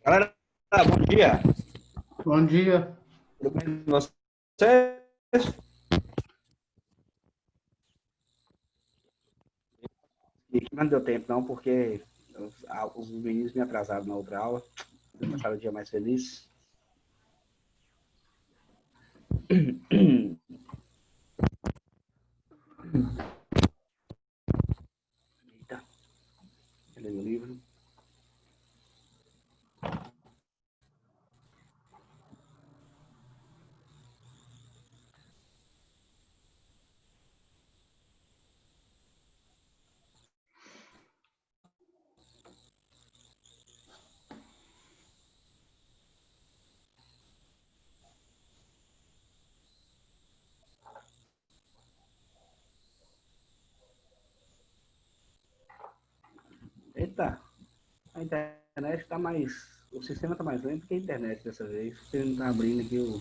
Galera, bom dia. Bom dia. Tudo bem com vocês? E aqui não deu tempo não, porque os meninos me atrasaram na outra aula. Eu começaram o dia mais feliz. Eita, peguei o livro. Eita, a internet está mais... O sistema está mais lento que a internet dessa vez. Você não está abrindo aqui o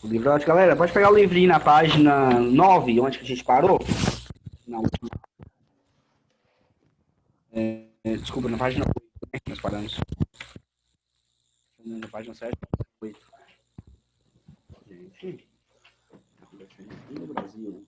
livro. Galera, pode pegar o livrinho na página 9, onde que a gente parou? Na última. Desculpa, na página 8, né, que nós paramos. Na página 7, 8. Gente, tá acontecendo aqui no Brasil.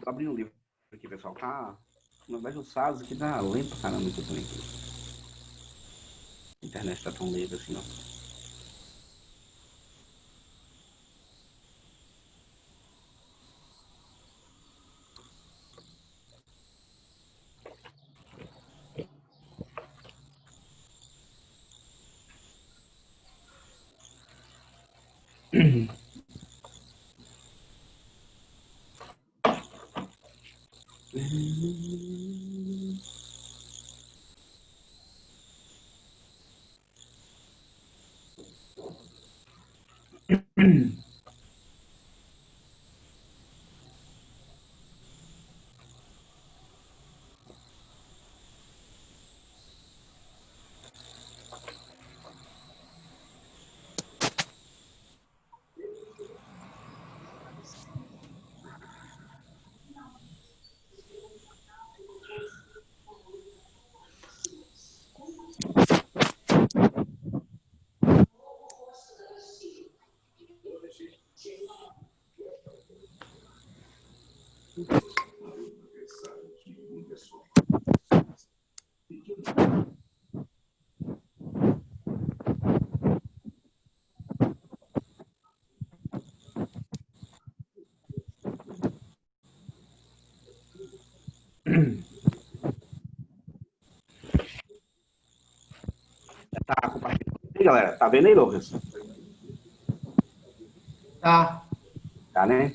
Tô abrindo o livro aqui, pessoal. Tá. Na verdade, o SaaS aqui tá lento pra caramba que eu tô aqui. A internet tá tão lenta assim, ó. Tá compartilhando aí, galera. Tá vendo aí, Lucas? Tá. Tá, né?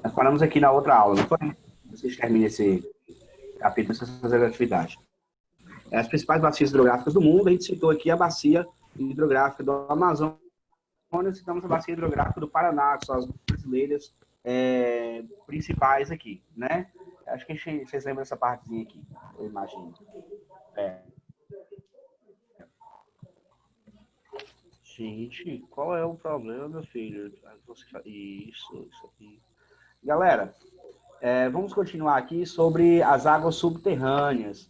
Nós paramos aqui na outra aula, não foi? Vocês terminam esse capítulo, vocês fazerem atividade. As principais bacias hidrográficas do mundo, a gente citou aqui a bacia hidrográfica do Amazonas, citamos a bacia hidrográfica do Paraná, que são as brasileiras principais aqui, né? Acho que vocês lembram dessa partezinha aqui, eu imagino. É. Gente, qual é o problema, meu filho? Isso aqui. Galera, vamos continuar aqui sobre as águas subterrâneas,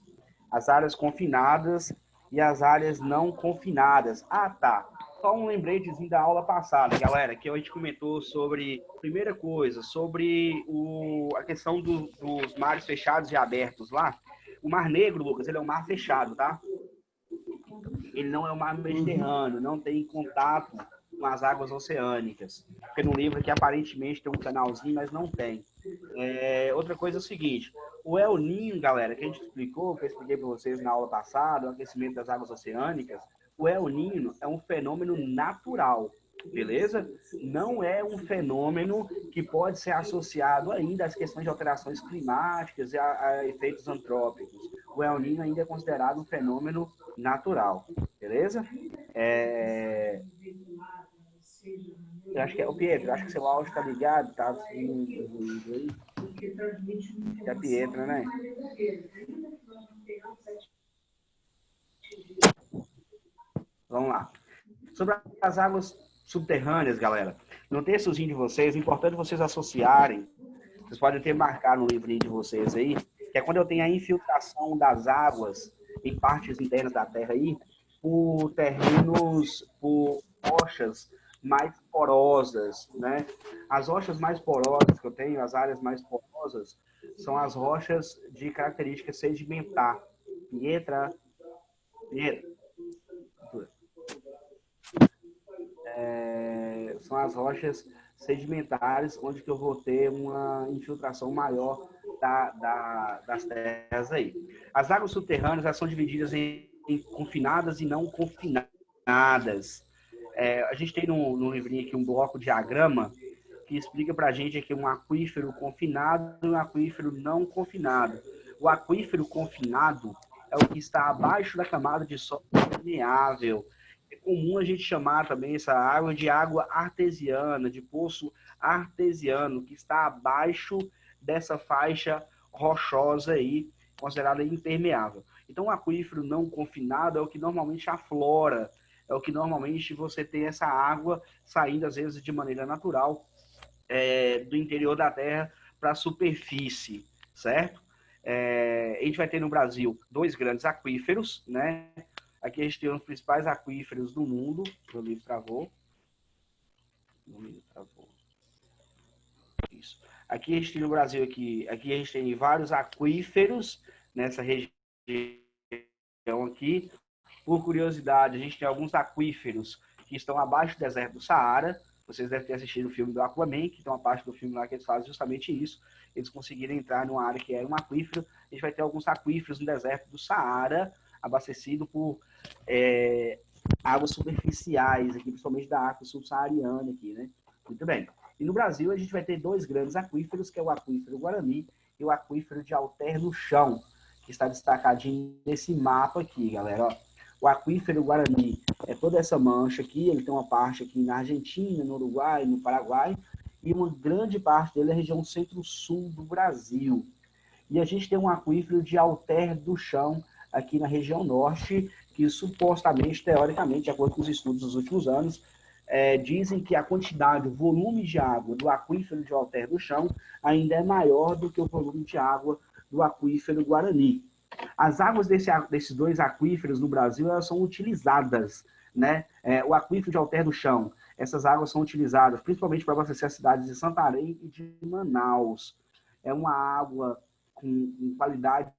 as áreas confinadas e as áreas não confinadas. Ah, tá. Só um lembretezinho da aula passada, galera, que a gente comentou sobre, primeira coisa, sobre a questão dos mares fechados e abertos lá. O Mar Negro, Lucas, ele é um mar fechado, tá? Ele não é o mar Mediterrâneo, não tem contato com as águas oceânicas. Porque no livro aqui aparentemente tem um canalzinho, mas não tem. Outra coisa é o seguinte, o El Niño, galera, que a gente explicou, que eu expliquei para vocês na aula passada, o aquecimento das águas oceânicas, o El Niño é um fenômeno natural. beleza? Não é um fenômeno que pode ser associado ainda às questões de alterações climáticas e a efeitos antrópicos. O El Niño ainda é considerado um fenômeno natural, beleza? Eu acho que é o Pietro, eu acho que seu áudio está ligado, tá assim, aí. Acho que é Pietro, né? Vamos lá. Sobre as águas subterrâneas, galera. No textozinho de vocês, é importante vocês associarem. Vocês podem ter marcado no livrinho de vocês aí, que é quando eu tenho a infiltração das águas em partes internas da Terra aí, por terrenos, por rochas mais porosas, né? As rochas mais porosas que eu tenho, as áreas mais porosas, são as rochas de característica sedimentar. Pietra, são as rochas sedimentares, onde que eu vou ter uma infiltração maior das terras aí. As águas subterrâneas elas são divididas em confinadas e não confinadas. A gente tem no livrinho aqui um bloco de diagrama que explica para a gente aqui um aquífero confinado e um aquífero não confinado. O aquífero confinado é o que está abaixo da camada de solo permeável. É comum a gente chamar também essa água de água artesiana, de poço artesiano, que está abaixo dessa faixa rochosa aí, considerada impermeável. Então, o aquífero não confinado é o que normalmente aflora, é o que normalmente você tem essa água saindo, às vezes, de maneira natural, do interior da terra para a superfície, certo? A gente vai ter no Brasil 2 grandes aquíferos, né? Aqui a gente tem os principais aquíferos do mundo. O livro travou. Isso. Aqui a gente tem no Brasil, aqui a gente tem vários aquíferos nessa região aqui. Por curiosidade, a gente tem alguns aquíferos que estão abaixo do deserto do Saara. Vocês devem ter assistido o filme do Aquaman, que tem uma parte do filme lá que eles fazem justamente isso. Eles conseguiram entrar numa área que era um aquífero. A gente vai ter alguns aquíferos no deserto do Saara, abastecido por águas superficiais, aqui, principalmente da África subsaariana aqui, né? Muito bem. E no Brasil a gente vai ter 2 grandes aquíferos, que é o aquífero Guarani e o aquífero de Alter do Chão, que está destacadinho nesse mapa aqui, galera. Ó, o aquífero Guarani é toda essa mancha aqui, ele tem uma parte aqui na Argentina, no Uruguai, no Paraguai, e uma grande parte dele é a região centro-sul do Brasil. E a gente tem um aquífero de Alter do Chão aqui na região norte, que supostamente, teoricamente, de acordo com os estudos dos últimos anos, dizem que a quantidade, o volume de água do aquífero de Alter do Chão ainda é maior do que o volume de água do aquífero Guarani. As águas desses 2 aquíferos no Brasil elas são utilizadas, né? O aquífero de Alter do Chão, essas águas são utilizadas principalmente para abastecer as cidades de Santarém e de Manaus. É uma água com qualidade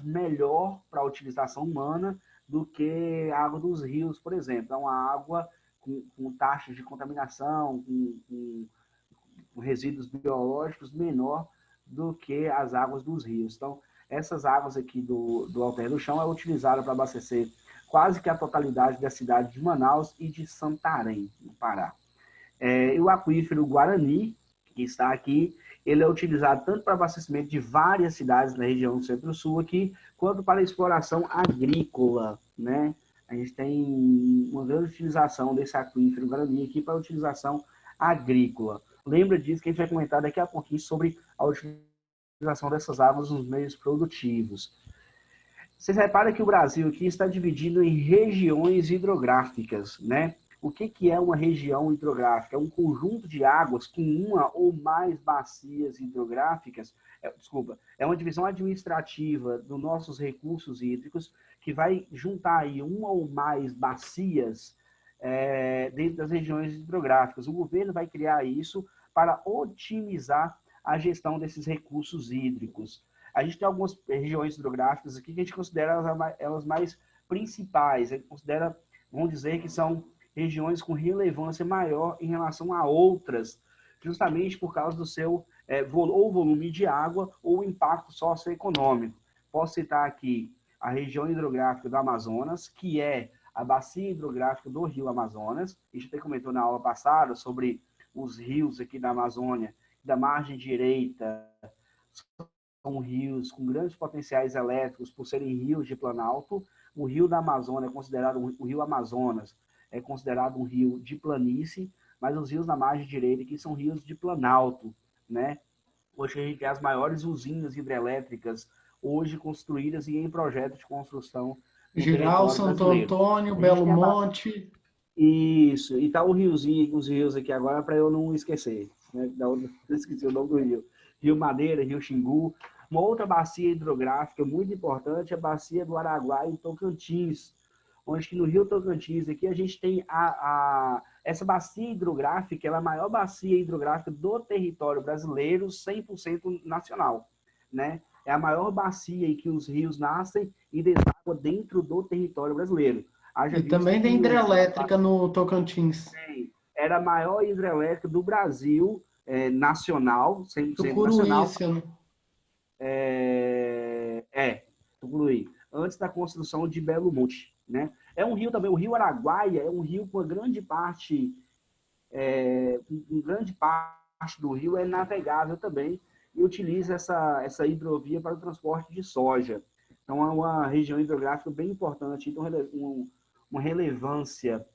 melhor para a utilização humana do que a água dos rios, por exemplo. É uma água com taxas de contaminação, com resíduos biológicos menor do que as águas dos rios. Então, essas águas aqui do Alter do Chão é utilizada para abastecer quase que a totalidade da cidade de Manaus e de Santarém, no Pará. E o aquífero Guarani, que está aqui, ele é utilizado tanto para abastecimento de várias cidades na região do Centro-Sul aqui, quanto para exploração agrícola, né? A gente tem uma grande utilização desse aquífero Guarani aqui para utilização agrícola. Lembra disso que a gente vai comentar daqui a pouquinho sobre a utilização dessas águas nos meios produtivos. Vocês reparam que o Brasil aqui está dividido em regiões hidrográficas, né? O que é uma região hidrográfica? É um conjunto de águas com uma ou mais bacias hidrográficas, é uma divisão administrativa dos nossos recursos hídricos que vai juntar aí uma ou mais bacias dentro das regiões hidrográficas. O governo vai criar isso para otimizar a gestão desses recursos hídricos. A gente tem algumas regiões hidrográficas aqui que a gente considera elas mais principais, a gente considera, vamos dizer, que são regiões com relevância maior em relação a outras, justamente por causa do seu ou volume de água ou impacto socioeconômico. Posso citar aqui a região hidrográfica do Amazonas, que é a bacia hidrográfica do Rio Amazonas. A gente até comentou na aula passada sobre os rios aqui da Amazônia, da margem direita, são rios com grandes potenciais elétricos por serem rios de planalto. O rio da Amazônia é considerado, o rio Amazonas é considerado um rio de planície, mas os rios na margem direita aqui são rios de planalto, né? Hoje a gente tem as maiores usinas hidrelétricas hoje construídas e em projeto de construção no Giral, território Santo brasileiro. Antônio, A gente Belo tem Monte. Isso, e tá o riozinho, os rios aqui agora para eu não esquecer, né? Eu esqueci o nome do rio. Rio Madeira, Rio Xingu. Uma outra bacia hidrográfica muito importante é a bacia do Araguaia em Tocantins, onde que no Rio Tocantins aqui a gente tem essa bacia hidrográfica, ela é a maior bacia hidrográfica do território brasileiro, 100% nacional, né? É a maior bacia em que os rios nascem e deságua dentro do território brasileiro. Haja E vista também que tem hidrelétrica no Tocantins. era a maior hidrelétrica do Brasil, nacional, 100% nacional, Tucuruíça, né? Tucuruí, antes da construção de Belo Monte, né? É um rio também, o Rio Araguaia é um rio com uma grande parte, grande parte do rio é navegável também e utiliza essa hidrovia para o transporte de soja. Então é uma região hidrográfica bem importante, então uma relevância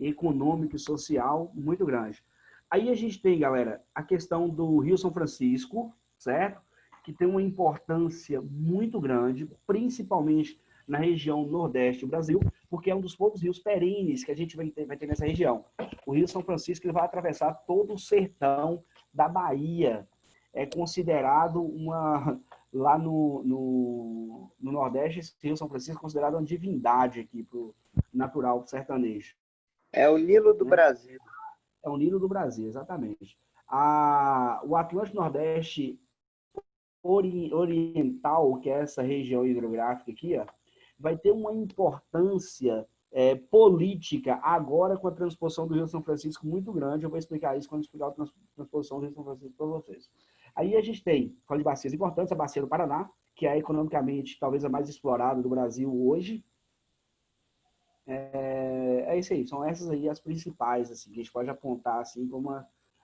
econômica e social muito grande. Aí a gente tem, galera, a questão do Rio São Francisco, certo? Que tem uma importância muito grande, principalmente na região nordeste do Brasil, porque é um dos poucos rios perenes que a gente vai ter nessa região. O Rio São Francisco ele vai atravessar todo o sertão da Bahia. É considerado lá no Nordeste, esse Rio São Francisco é considerado uma divindade aqui para o natural sertanejo. É o Nilo do Né? Brasil. É o Nilo do Brasil, exatamente. O Atlântico Nordeste Oriental, que é essa região hidrográfica aqui, ó, vai ter uma importância política agora com a transposição do Rio São Francisco muito grande. Eu vou explicar isso quando explicar a transposição do Rio São Francisco para vocês. Aí a gente tem, falando de bacias importantes, a bacia do Paraná, que é economicamente talvez a mais explorada do Brasil hoje. É isso aí, são essas aí as principais, assim, que a gente pode apontar assim como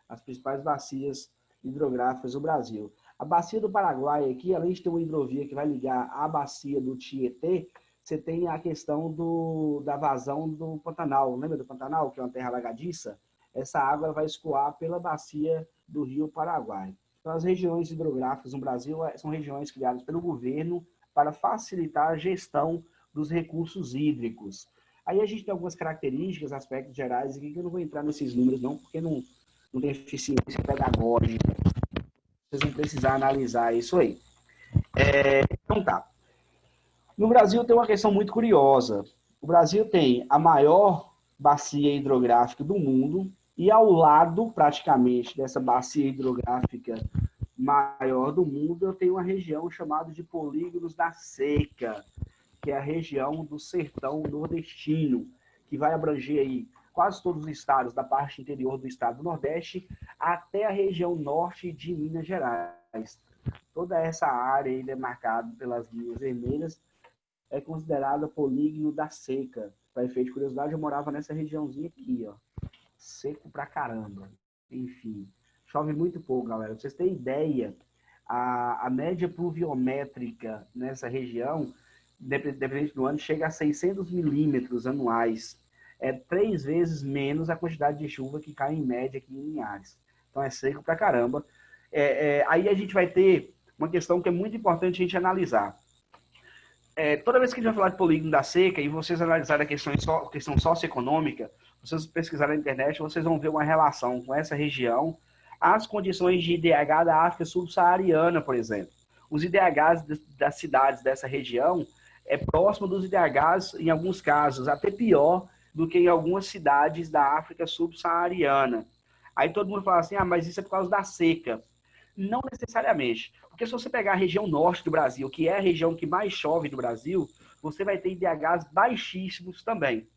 as principais bacias hidrográficas do Brasil. A bacia do Paraguai aqui, além de ter uma hidrovia que vai ligar a bacia do Tietê, você tem a questão da vazão do Pantanal. Lembra do Pantanal, que é uma terra alagadiça? Essa água vai escoar pela bacia do Rio Paraguai. Então, as regiões hidrográficas no Brasil são regiões criadas pelo governo para facilitar a gestão dos recursos hídricos. Aí a gente tem algumas características, aspectos gerais, aqui que eu não vou entrar nesses números não, porque não tem eficiência pedagógica. Vocês vão precisar analisar isso aí. Então tá. No Brasil tem uma questão muito curiosa. O Brasil tem a maior bacia hidrográfica do mundo e ao lado, praticamente, dessa bacia hidrográfica maior do mundo, eu tenho uma região chamada de Polígonos da Seca, que é a região do sertão nordestino, que vai abranger aí quase todos os estados da parte interior do estado do Nordeste até a região norte de Minas Gerais. Toda essa área aí demarcada pelas linhas vermelhas é considerada polígono da seca. Para efeito de curiosidade, eu morava nessa regiãozinha aqui, ó. Seco pra caramba. Enfim, chove muito pouco, galera. Pra vocês terem ideia, a média pluviométrica nessa região, dependente do ano, chega a 600 milímetros anuais. É 3 vezes menos a quantidade de chuva que cai em média aqui em Linhares. Então é seco pra caramba. Aí a gente vai ter uma questão que é muito importante a gente analisar. Toda vez que a gente vai falar de polígono da seca e vocês analisarem a questão socioeconômica, vocês pesquisarem na internet, vocês vão ver uma relação com essa região, as condições de IDH da África subsaariana, por exemplo. Os IDHs das cidades dessa região é próximo dos IDHs, em alguns casos, até pior do que em algumas cidades da África subsaariana. Aí todo mundo fala assim, mas isso é por causa da seca. Não necessariamente. Porque se você pegar a região norte do Brasil, que é a região que mais chove do Brasil, você vai ter IDHs baixíssimos também.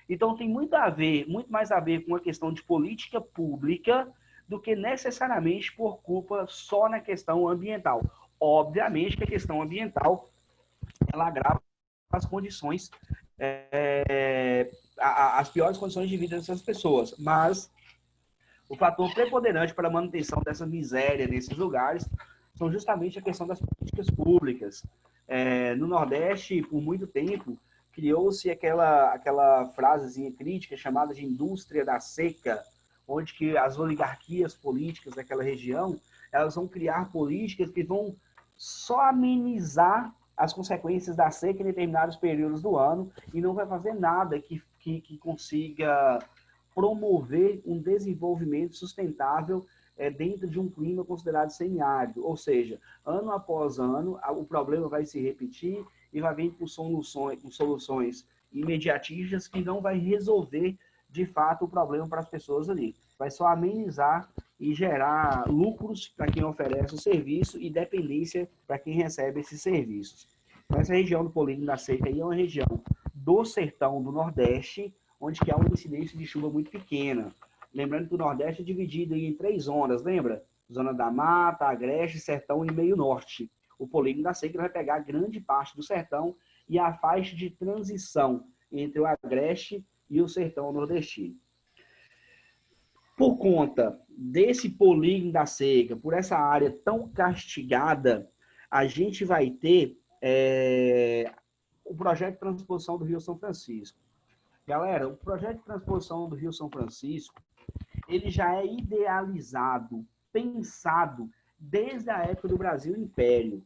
Então tem muito mais a ver com a questão de política pública do que necessariamente por culpa só na questão ambiental. Obviamente que a questão ambiental ela agrava as condições as piores condições de vida dessas pessoas. Mas o fator preponderante para a manutenção dessa miséria nesses lugares são justamente a questão das políticas públicas. No Nordeste, por muito tempo, criou-se aquela frasezinha crítica chamada de indústria da seca, onde que as oligarquias políticas daquela região, elas vão criar políticas que vão só amenizar as consequências da seca em determinados períodos do ano e não vai fazer nada que consiga promover um desenvolvimento sustentável dentro de um clima considerado semiárido. Ou seja, ano após ano, o problema vai se repetir e vai vir com soluções imediatistas que não vai resolver, de fato, o problema para as pessoas ali. Vai só amenizar e gerar lucros para quem oferece o serviço e dependência para quem recebe esses serviços. Então, essa região do Polígono da Seca aí é uma região do sertão do Nordeste, onde que há uma incidência de chuva muito pequena. Lembrando que o Nordeste é dividido em 3 zonas, lembra? Zona da Mata, Agreste, Sertão e Meio Norte. O Polígono da Seca vai pegar grande parte do sertão e a faixa de transição entre o Agreste e o sertão nordestino. Por conta desse Polígono da Seca, por essa área tão castigada, a gente vai ter o projeto de transposição do Rio São Francisco. Galera, o projeto de transposição do Rio São Francisco, ele já é idealizado, pensado desde a época do Brasil Império.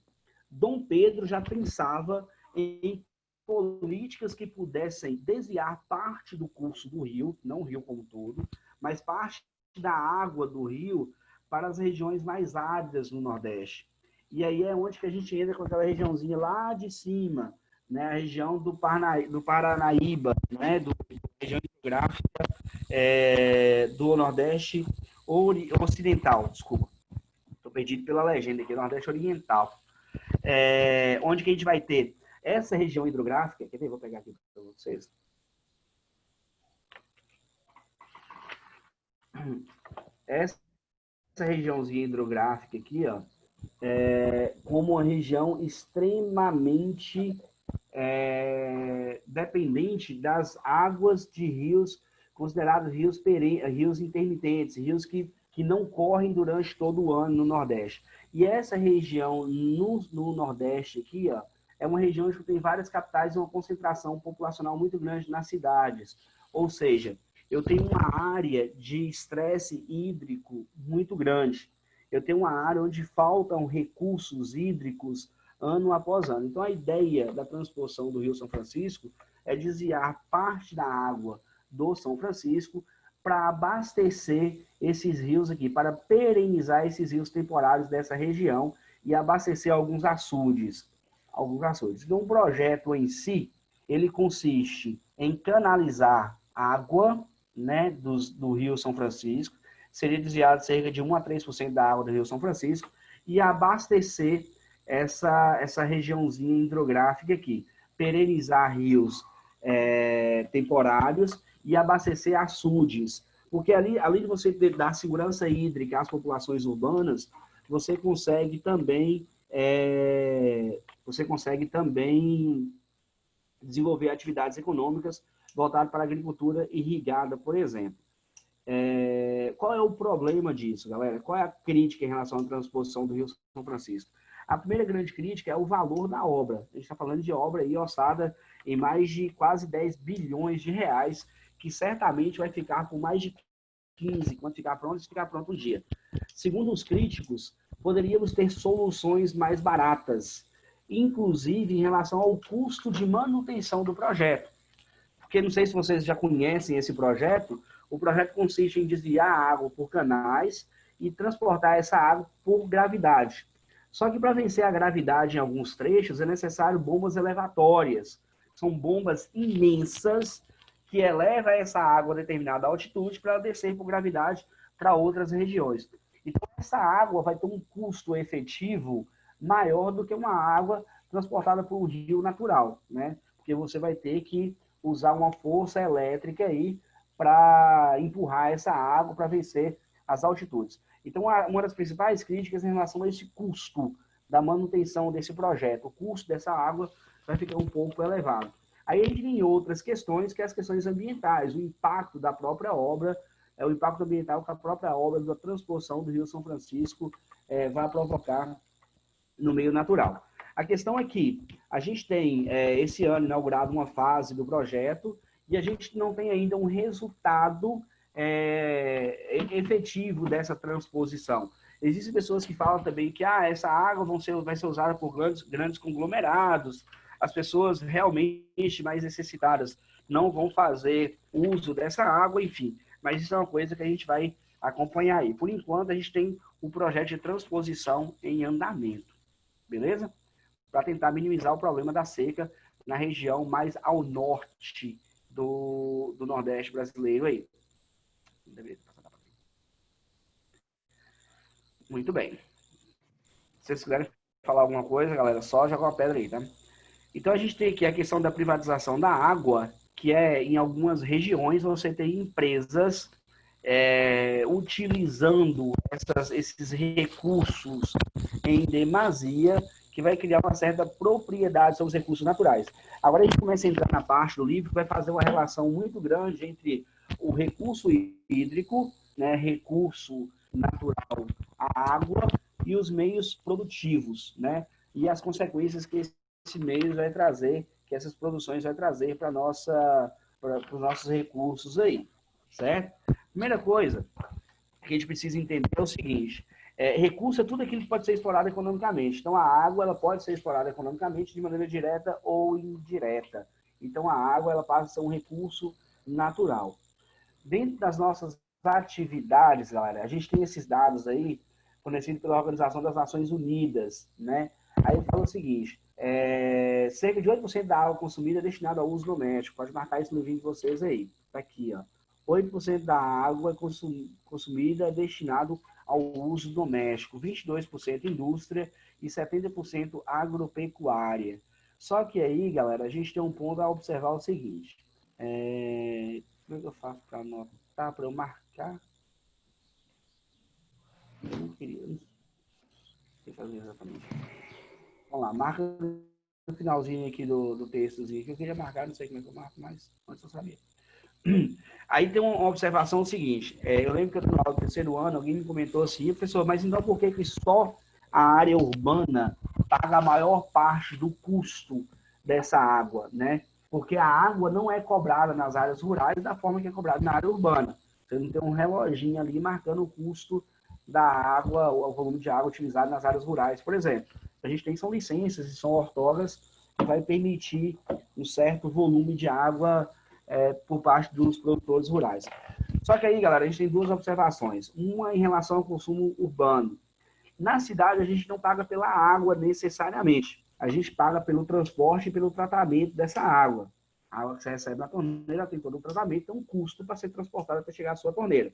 Dom Pedro já pensava em políticas que pudessem desviar parte do curso do rio, não o rio como todo, mas parte da água do rio para as regiões mais áridas no Nordeste. E aí é onde que a gente entra com aquela regiãozinha lá de cima, né, a região do Paranaíba, né, da região geográfica do Nordeste Ocidental, desculpa. Estou perdido pela legenda aqui, Nordeste Oriental. Onde que a gente vai ter essa região hidrográfica, quer ver? Vou pegar aqui para vocês. Essa regiãozinha hidrográfica aqui, ó, como uma região extremamente dependente das águas de rios considerados rios intermitentes, rios que não correm durante todo o ano no Nordeste. E essa região no Nordeste aqui, ó, é uma região que tem várias capitais e uma concentração populacional muito grande nas cidades. Ou seja, eu tenho uma área de estresse hídrico muito grande. Eu tenho uma área onde faltam recursos hídricos ano após ano. Então, a ideia da transposição do Rio São Francisco é desviar parte da água do São Francisco para abastecer esses rios aqui, para perenizar esses rios temporários dessa região e abastecer alguns açudes. Então, o projeto em si, ele consiste em canalizar água, né, do Rio São Francisco, seria desviado cerca de 1 a 3% da água do Rio São Francisco e abastecer essa regiãozinha hidrográfica aqui, perenizar rios temporários e abastecer açudes, porque além de você dar segurança hídrica às populações urbanas, você consegue também desenvolver atividades econômicas voltadas para a agricultura irrigada, por exemplo. Qual é o problema disso, galera? Qual é a crítica em relação à transposição do Rio São Francisco? A primeira grande crítica é o valor da obra. A gente está falando de obra aí orçada em mais de quase 10 bilhões de reais, que certamente vai ficar por mais de 15, quando ficar pronto um dia. Segundo os críticos, poderíamos ter soluções mais baratas, inclusive em relação ao custo de manutenção do projeto. Porque não sei se vocês já conhecem esse projeto, o projeto consiste em desviar a água por canais e transportar essa água por gravidade. Só que para vencer a gravidade em alguns trechos é necessário bombas elevatórias. São bombas imensas que elevam essa água a determinada altitude para descer por gravidade para outras regiões. Então, essa água vai ter um custo efetivo maior do que uma água transportada por um rio natural, né? Porque você vai ter que usar uma força elétrica aí para empurrar essa água para vencer as altitudes. Então, uma das principais críticas é em relação a esse custo da manutenção desse projeto. O custo dessa água vai ficar um pouco elevado. Aí a gente tem outras questões, que é as questões ambientais, o impacto da própria obra, o impacto ambiental que a própria obra da transposição do Rio São Francisco vai provocar no meio natural. A questão é que a gente tem, esse ano, inaugurado uma fase do projeto e a gente não tem ainda um resultado efetivo dessa transposição. Existem pessoas que falam também que essa água vai ser usada por grandes conglomerados, as pessoas realmente mais necessitadas não vão fazer uso dessa água, enfim. Mas isso é uma coisa que a gente vai acompanhar aí. Por enquanto, a gente tem o projeto de transposição em andamento, beleza? Para tentar minimizar o problema da seca na região mais ao norte do Nordeste brasileiro aí. Muito bem. Se vocês quiserem falar alguma coisa, galera, só joga uma pedra aí, tá? Então, a gente tem aqui a questão da privatização da água, que em algumas regiões você tem empresas utilizando esses recursos em demasia, que vai criar uma certa propriedade sobre os recursos naturais. Agora a gente começa a entrar na parte do livro que vai fazer uma relação muito grande entre o recurso hídrico, né, recurso natural, a água, e os meios produtivos, né, e as consequências que esse meio vai trazer, que essas produções vai trazer para os nossos recursos aí, certo? Primeira coisa que a gente precisa entender é o seguinte: recurso é tudo aquilo que pode ser explorado economicamente. Então, a água ela pode ser explorada economicamente de maneira direta ou indireta. Então, a água ela passa a ser um recurso natural. Dentro das nossas atividades, galera, a gente tem esses dados aí, fornecidos pela Organização das Nações Unidas, né? Aí fala o seguinte: cerca de 8% da água consumida é destinada ao uso doméstico. Pode marcar isso no vídeo de vocês aí. Tá aqui, ó. 8% da água consumida é destinado ao uso doméstico, 22% indústria e 70% agropecuária. Só que aí, galera, a gente tem um ponto a observar o seguinte. Como é que eu faço para anotar, para eu marcar? Eu não queria fazer exatamente. Vamos lá, marca no finalzinho aqui do textozinho que eu queria marcar, não sei como é que eu marco, mas antes eu sabia. Aí tem uma observação seguinte, eu lembro que eu estou no terceiro ano, alguém me comentou assim: professor, mas então por que só a área urbana paga a maior parte do custo dessa água, né? Porque a água não é cobrada nas áreas rurais da forma que é cobrada na área urbana. Você não tem um reloginho ali marcando o custo da água, o volume de água utilizado nas áreas rurais, por exemplo. A gente tem são licenças e são ortogas que vai permitir um certo volume de água por parte dos produtores rurais. Só que aí, galera, a gente tem duas observações. Uma em relação ao consumo urbano. Na cidade, a gente não paga pela água necessariamente. A gente paga pelo transporte e pelo tratamento dessa água. A água que você recebe na torneira tem todo o tratamento, tem um custo para ser transportada para chegar à sua torneira.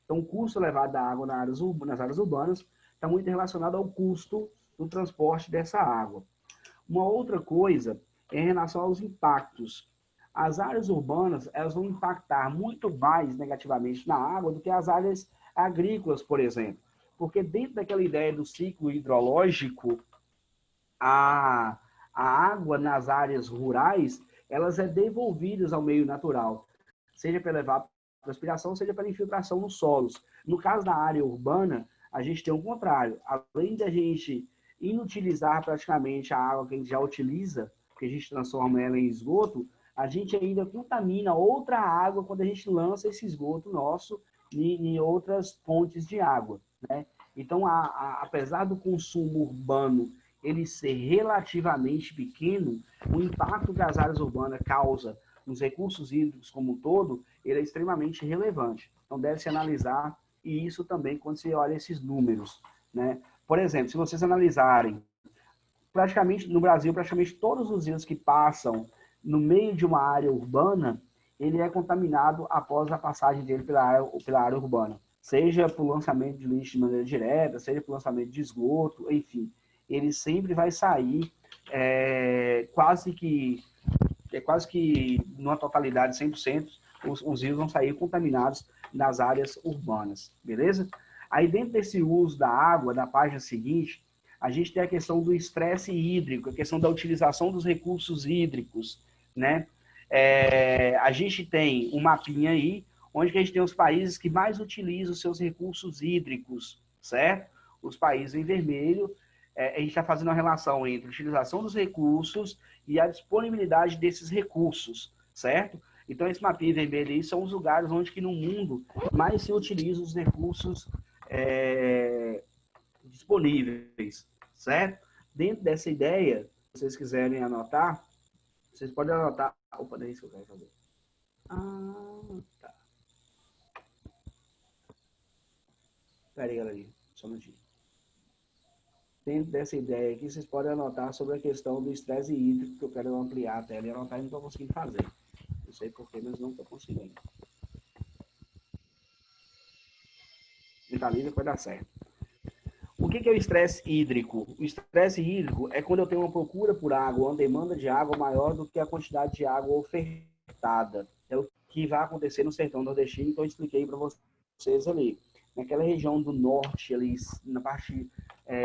Então, o custo elevado da água nas áreas urbanas está muito relacionado ao custo do transporte dessa água. Uma outra coisa é em relação aos impactos. As áreas urbanas, elas vão impactar muito mais negativamente na água do que as áreas agrícolas, por exemplo. Porque dentro daquela ideia do ciclo hidrológico, a água nas áreas rurais, elas é devolvidas ao meio natural, seja pela evapotranspiração, seja pela infiltração nos solos. No caso da área urbana, a gente tem o contrário. Além da gente inutilizar praticamente a água que a gente já utiliza, que a gente transforma ela em esgoto, a gente ainda contamina outra água quando a gente lança esse esgoto nosso em outras fontes de água, né? Então, apesar do consumo urbano ele ser relativamente pequeno, o impacto que as áreas urbanas causam nos recursos hídricos como um todo, ele é extremamente relevante. Então, deve-se analisar, e isso também quando você olha esses números, né? Por exemplo, se vocês analisarem, praticamente no Brasil, praticamente todos os rios que passam no meio de uma área urbana, ele é contaminado após a passagem dele pela área urbana. Seja por lançamento de lixo de maneira direta, seja por lançamento de esgoto, enfim. Ele sempre vai sair quase que numa totalidade 100%, os rios vão sair contaminados nas áreas urbanas, beleza? Aí dentro desse uso da água, na página seguinte, a gente tem a questão do estresse hídrico, a questão da utilização dos recursos hídricos, né? A gente tem um mapinha aí, onde que a gente tem os países que mais utilizam os seus recursos hídricos, certo? Os países em vermelho, a gente está fazendo uma relação entre a utilização dos recursos e a disponibilidade desses recursos, certo? Então, esse mapinha em vermelho aí são os lugares onde que no mundo mais se utiliza os recursos disponíveis, certo? Dentro dessa ideia, se vocês quiserem anotar, vocês podem anotar. Opa, não é isso que eu quero fazer. Tá. Pera aí, galerinha. Só um minutinho. Dentro dessa ideia aqui, vocês podem anotar sobre a questão do estresse hídrico, que eu quero ampliar a tela e anotar e não estou conseguindo fazer. Não sei porquê, mas não estou conseguindo. Mentaliza que vai dar certo. O que é o estresse hídrico? O estresse hídrico é quando eu tenho uma procura por água, uma demanda de água maior do que a quantidade de água ofertada. É o que vai acontecer no sertão nordestino, então eu expliquei para vocês ali. Naquela região do norte, ali, na parte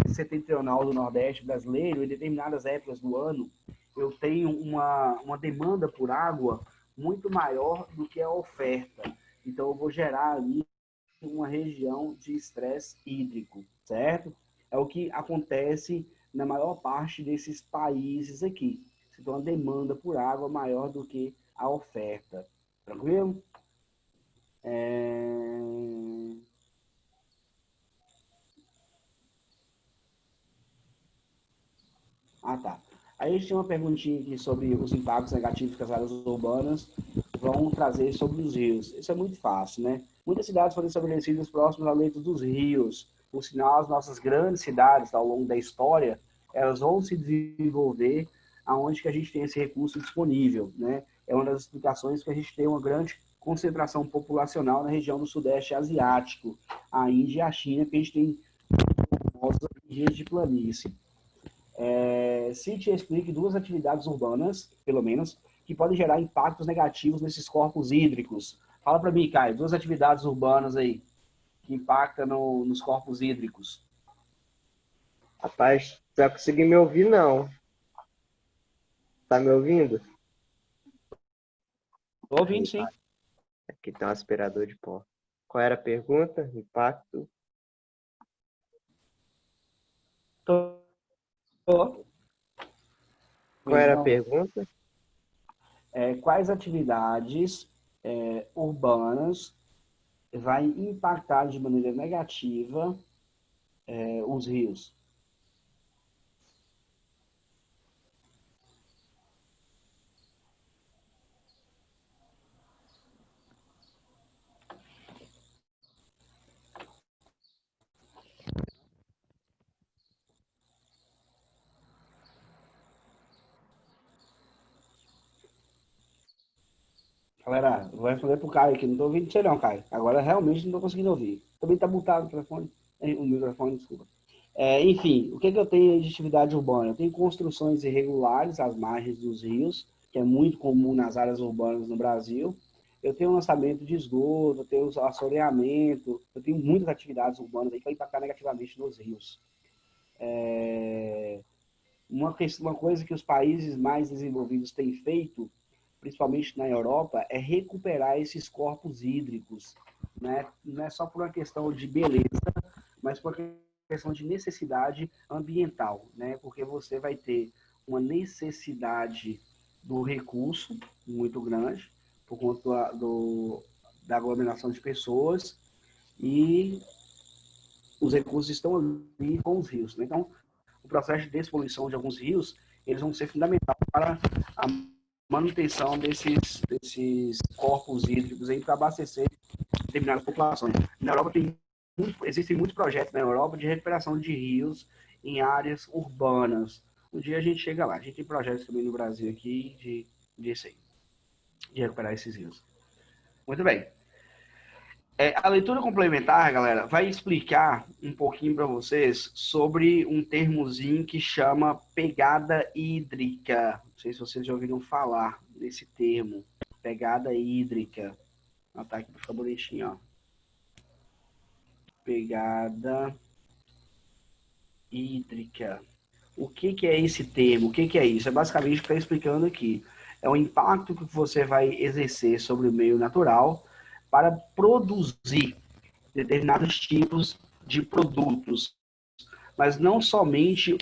setentrional do Nordeste brasileiro, em determinadas épocas do ano, eu tenho uma demanda por água muito maior do que a oferta. Então, eu vou gerar ali uma região de estresse hídrico, certo? É o que acontece na maior parte desses países aqui. Se tem uma demanda por água maior do que a oferta. Tranquilo? Ah, tá. Aí a gente tem uma perguntinha aqui sobre os impactos negativos que as áreas urbanas vão trazer sobre os rios. Isso é muito fácil, né? Muitas cidades foram estabelecidas próximas a leitos dos rios. Por sinal, as nossas grandes cidades, ao longo da história, elas vão se desenvolver aonde que a gente tem esse recurso disponível, né? É uma das explicações que a gente tem uma grande concentração populacional na região do Sudeste Asiático, a Índia e a China, que a gente tem famosas regiões de planície. Cite e explique duas atividades urbanas, pelo menos, que podem gerar impactos negativos nesses corpos hídricos. Fala para mim, Caio, duas atividades urbanas aí que impactam nos corpos hídricos. Rapaz, não vai conseguir me ouvir, não. Tá me ouvindo? Estou ouvindo, Aí, sim. aqui tem um aspirador de pó. Qual era a pergunta? Impacto? Tô. Tô. Qual era a Não. pergunta? Quais atividades urbanas vai impactar de maneira negativa os rios? Galera, vou responder pro Caio aqui. Não tô ouvindo você não, Caio. Agora realmente não tô conseguindo ouvir. Também tá mutado o telefone. O microfone, desculpa. Enfim, o que eu tenho de atividade urbana? Eu tenho construções irregulares às margens dos rios, que é muito comum nas áreas urbanas no Brasil. Eu tenho lançamento de esgoto, eu tenho assoreamento, eu tenho muitas atividades urbanas aí que vão impactar negativamente nos rios. Uma coisa que os países mais desenvolvidos têm feito, principalmente na Europa, é recuperar esses corpos hídricos, né? Não é só por uma questão de beleza, mas por uma questão de necessidade ambiental, né? Porque você vai ter uma necessidade do recurso muito grande por conta da aglomeração de pessoas e os recursos estão ali com os rios, né? Então, o processo de despoluição de alguns rios, eles vão ser fundamentais para a manutenção desses corpos hídricos aí para abastecer determinadas populações. Na Europa existem muitos projetos na Europa de recuperação de rios em áreas urbanas. Um dia a gente chega lá. A gente tem projetos também no Brasil aqui de recuperar esses rios. Muito bem. A leitura complementar, galera, vai explicar um pouquinho para vocês sobre um termozinho que chama pegada hídrica. Não sei se vocês já ouviram falar desse termo, pegada hídrica. Tá aqui para ficar bonitinho, ó. Pegada hídrica. O que é esse termo? O que é isso? É basicamente o que está explicando aqui. é o impacto que você vai exercer sobre o meio natural para produzir determinados tipos de produtos, mas não somente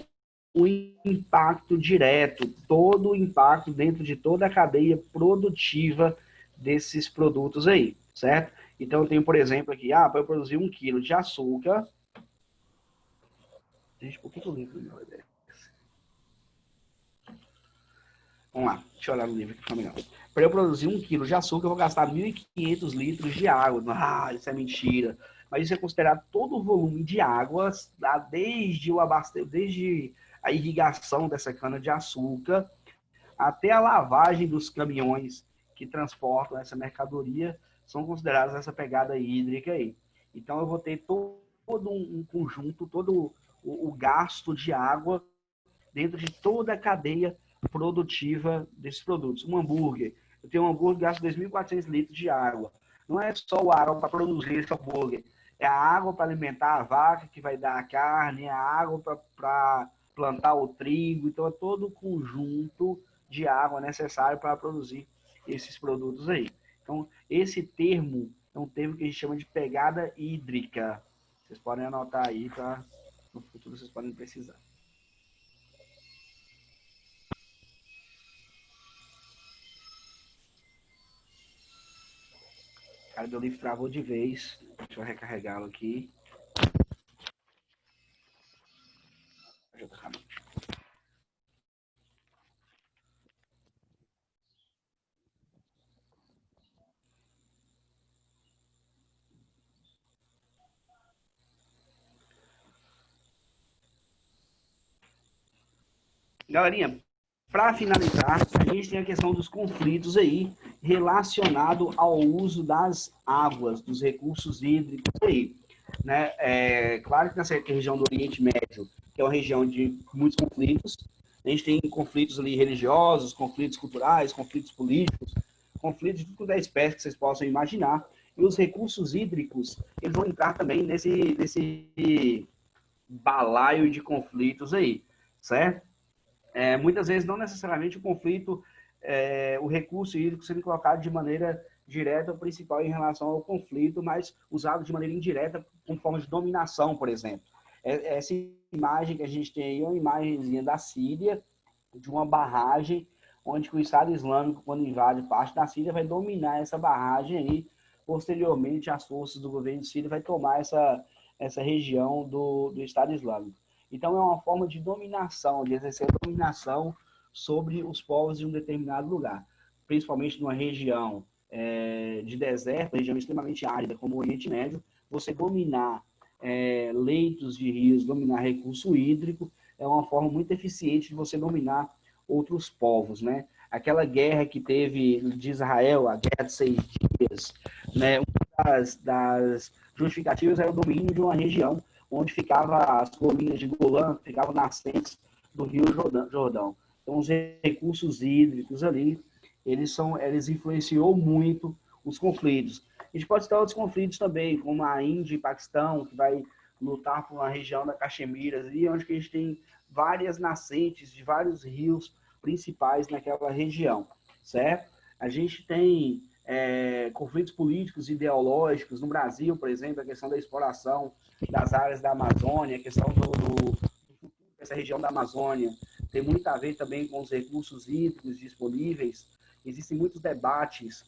o impacto direto, todo o impacto dentro de toda a cadeia produtiva desses produtos aí, certo? Então, eu tenho, por exemplo, aqui, para eu produzir 1 quilo de açúcar... Gente, por que eu livro meu ideia? Vamos lá, deixa eu olhar no livro que fica melhor. Para eu produzir 1 quilo de açúcar, eu vou gastar 1.500 litros de água. Isso é mentira. Mas isso é considerar todo o volume de águas, desde a irrigação dessa cana-de-açúcar até a lavagem dos caminhões que transportam essa mercadoria, são consideradas essa pegada hídrica aí. Então, eu vou ter todo um conjunto, todo o gasto de água dentro de toda a cadeia produtiva desses produtos. Um hambúrguer. Eu tenho um hambúrguer que gasta 2.400 litros de água. Não é só a água para produzir esse hambúrguer. É a água para alimentar a vaca que vai dar a carne, é a água para plantar o trigo. Então, é todo o conjunto de água necessário para produzir esses produtos aí. Então, esse termo é um termo que a gente chama de pegada hídrica. Vocês podem anotar aí, tá? No futuro vocês podem precisar. Cara, meu livro travou de vez. Deixa eu recarregá-lo aqui. Galerinha, para finalizar, a gente tem a questão dos conflitos aí relacionado ao uso das águas, dos recursos hídricos aí. Né? Claro que nessa região do Oriente Médio, que é uma região de muitos conflitos, a gente tem conflitos ali religiosos, conflitos culturais, conflitos políticos, conflitos de toda a espécie que vocês possam imaginar. E os recursos hídricos, eles vão entrar também nesse balaio de conflitos aí, certo? Muitas vezes não necessariamente o conflito, o recurso hídrico sendo colocado de maneira direta ou principal em relação ao conflito, mas usado de maneira indireta como forma de dominação, por exemplo. Essa imagem que a gente tem aí é uma imagenzinha da Síria, de uma barragem, onde o Estado Islâmico, quando invade parte da Síria, vai dominar essa barragem aí. Posteriormente, as forças do governo sírio vai tomar essa região do Estado Islâmico. Então, é uma forma de dominação, de exercer dominação sobre os povos de um determinado lugar, principalmente numa região de deserto, região extremamente árida, como o Oriente Médio. Você dominar leitos de rios, dominar recurso hídrico, é uma forma muito eficiente de você dominar outros povos, né? Aquela guerra que teve de Israel, a Guerra de 6 Dias, né? Uma das justificativas era o domínio de uma região onde ficavam as colinas de Golã, ficavam nascentes do Rio Jordão. Então, os recursos hídricos ali, eles influenciou muito os conflitos. A gente pode citar outros conflitos também, como a Índia e Paquistão, que vai lutar por uma região da Caxemira, ali, onde a gente tem várias nascentes de vários rios principais naquela região, certo? A gente tem conflitos políticos, ideológicos no Brasil, por exemplo, a questão da exploração das áreas da Amazônia, a questão dessa região da Amazônia tem muito a ver também com os recursos hídricos disponíveis. Existem muitos debates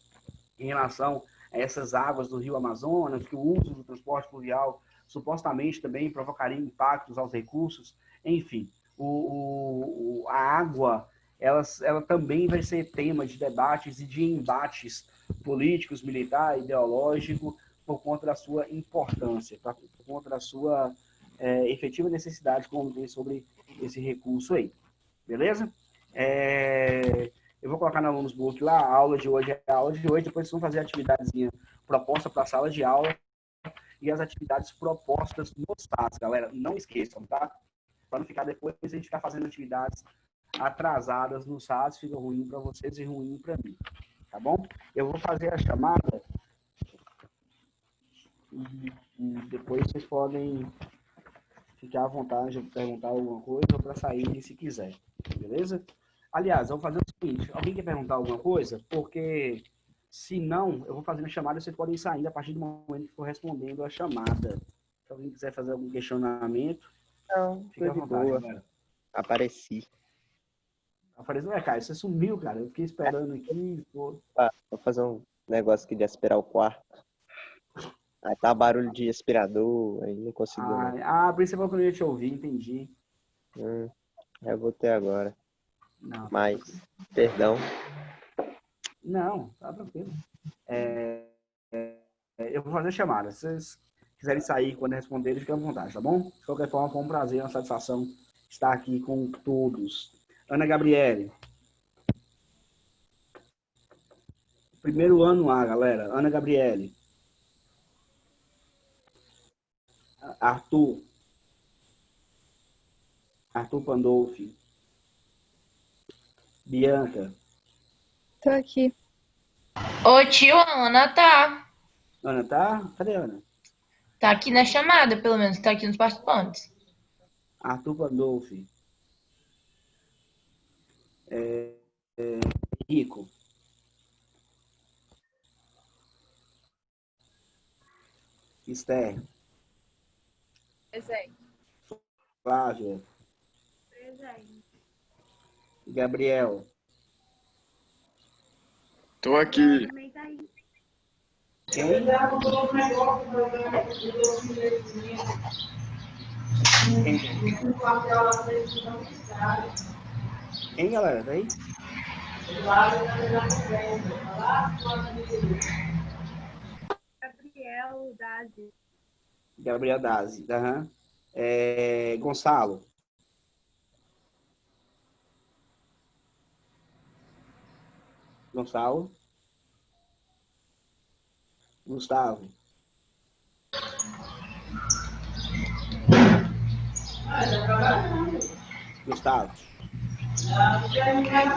em relação a essas águas do rio Amazonas, que o uso do transporte fluvial supostamente também provocaria impactos aos recursos. Enfim, a água ela também vai ser tema de debates e de embates políticos, militar, ideológico, por conta da sua importância, por conta da sua efetiva necessidade como tem sobre esse recurso aí. Beleza? Eu vou colocar no Alunos Book lá, a aula de hoje é a aula de hoje, depois vocês vão fazer a atividadezinha proposta para a sala de aula e as atividades propostas no SAS, galera. Não esqueçam, tá? Para não ficar depois a gente ficar fazendo atividades atrasadas no SAS, fica ruim para vocês e ruim para mim, tá bom? Eu vou fazer a chamada e depois vocês podem ficar à vontade de perguntar alguma coisa ou para sair se quiser, beleza? Aliás, eu vou fazer o seguinte: alguém quer perguntar alguma coisa? Porque, se não, eu vou fazendo a chamada e vocês podem sair a partir do momento que for respondendo a chamada. Se alguém quiser fazer algum questionamento, Não, fique tô à de vontade, boa. galera. Apareci. Apareceu, cara, você sumiu, cara. Eu fiquei esperando aqui. Pô. Ah, vou fazer um negócio aqui de aspirar o quarto. Aí tá barulho de aspirador, aí não conseguiu não. Por isso você falou que eu não ia te ouvir, entendi. Eu vou ter agora. Não, tá Mas, tranquilo. perdão. Não, tá tranquilo. Eu vou fazer a chamada. Se vocês quiserem sair quando responderem, fiquem à vontade, tá bom? De qualquer forma, foi um prazer, uma satisfação estar aqui com todos. Ana Gabriele. Primeiro ano A, galera. Ana Gabriele. Arthur. Arthur Pandolfi. Bianca. Tô aqui. Ô tio, a Ana tá. Ana, tá? Cadê a Ana? Tá aqui na chamada, pelo menos, tá aqui nos participantes. Arthur Pandolfi. Rico. Esther. Presente. Flávia. Presente. Gabriel. Tô aqui. Também tá aí. Quem? Quem, galera? Tá aí? Gabriel Dazi. Gabriel Dazi. Aham. Gonçalo. Gonçalo. Gustavo. Gustavo.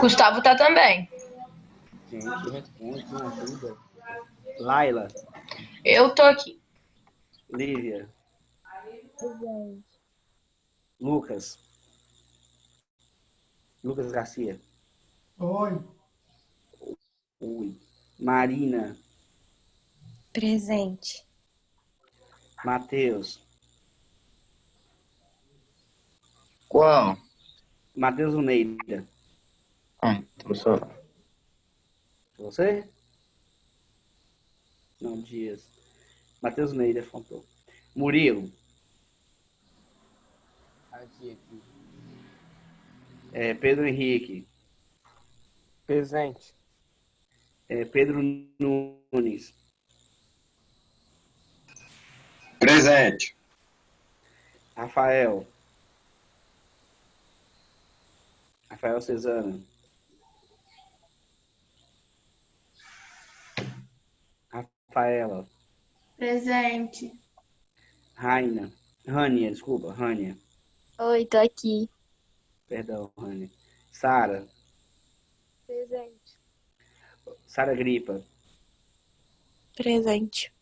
Gustavo tá também. Gente, responde, me ajuda. Laila. Eu tô aqui. Lívia. Presente. Lucas. Lucas Garcia. Oi. Ui. Marina. Presente. Matheus. Qual? Matheus Uneida. Então só. Você? Não, Dias. Matheus Uneida faltou. Murilo. Aqui. Pedro Henrique. Presente. Pedro Nunes. Presente. Rafael. Rafael Cesano. Rafaela. Presente. Raina. Rania, desculpa, Rania. Oi, tô aqui. Perdão, Rania. Sara. Presente. Sara Gripa. Presente.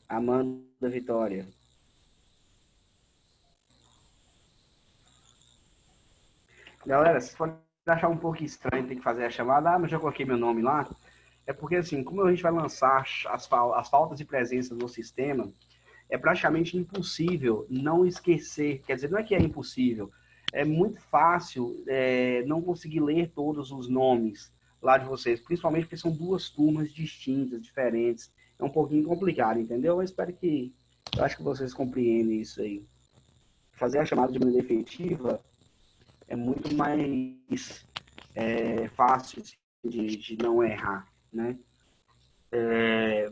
Amanda Vitória. Galera, se for achar um pouco estranho ter que fazer a chamada, mas já coloquei meu nome lá. É porque, assim, como a gente vai lançar as faltas de presença no sistema, é praticamente impossível não esquecer. Quer dizer, não é que é impossível, é muito fácil não conseguir ler todos os nomes lá de vocês, principalmente porque são duas turmas distintas, diferentes. É um pouquinho complicado, entendeu? Eu acho que vocês compreendem isso aí. Fazer a chamada de maneira efetiva é muito mais fácil de não errar, né?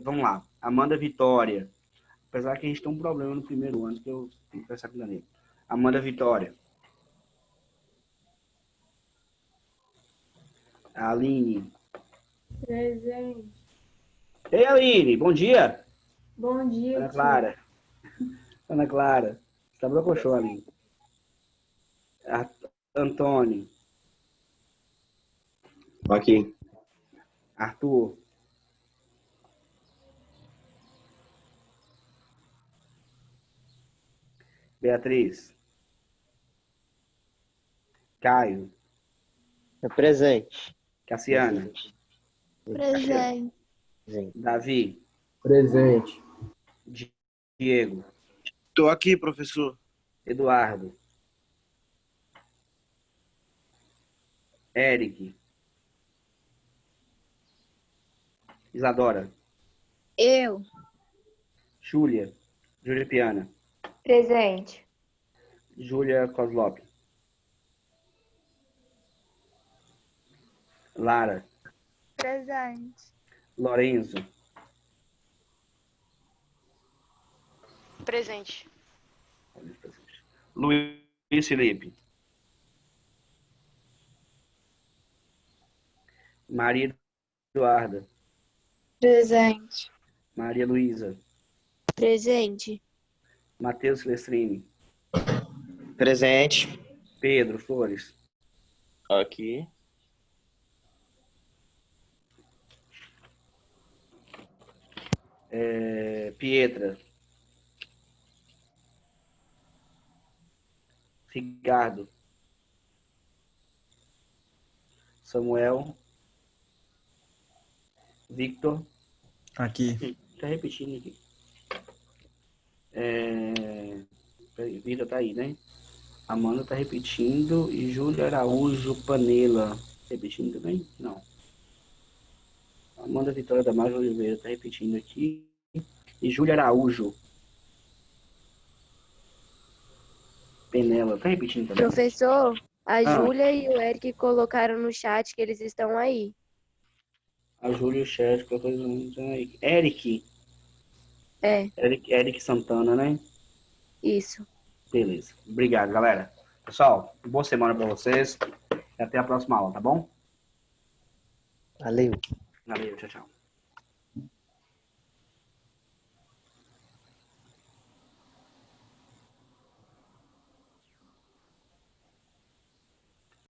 Vamos lá. Amanda Vitória. Apesar que a gente tem um problema no primeiro ano, que eu tenho que pensar aqui nele. Amanda Vitória. Aline. Presente. Ei, Aline, bom dia. Bom dia, Ana tio. Clara. Ana Clara. Está brocochô, Aline. Antônio. Aqui. Arthur. Beatriz. Caio. É presente. Cassiana, Presente. Presente. Davi, Presente. Diego, Tô aqui, professor. Eduardo, Eric, Isadora, Eu. Júlia Piana, Presente. Júlia Kozlop, Lara, Presente. Lorenzo, Presente. Luiz Felipe, Maria Eduarda, Presente. Maria Luísa, Presente. Matheus Silestrini, Presente. Pedro Flores, Aqui. Pietra, Ricardo, Samuel, Victor, Aqui. tá repetindo aqui. Peraí, Vida tá aí, né? Amanda tá repetindo e Júlia Araújo Panela. Repetindo também? Não. Amanda Vitória Damasio Oliveira tá repetindo aqui. E Júlia Araújo Penela tá repetindo também? Professor, a Ah. Júlia e o Eric colocaram no chat que eles estão aí. A Júlia Chat, qualquer coisa aí. Eric. É, Eric Santana, né? isso. Beleza. Obrigado, galera. Pessoal, boa semana pra vocês. E até a próxima aula, tá bom? Valeu. Valeu, tchau, tchau.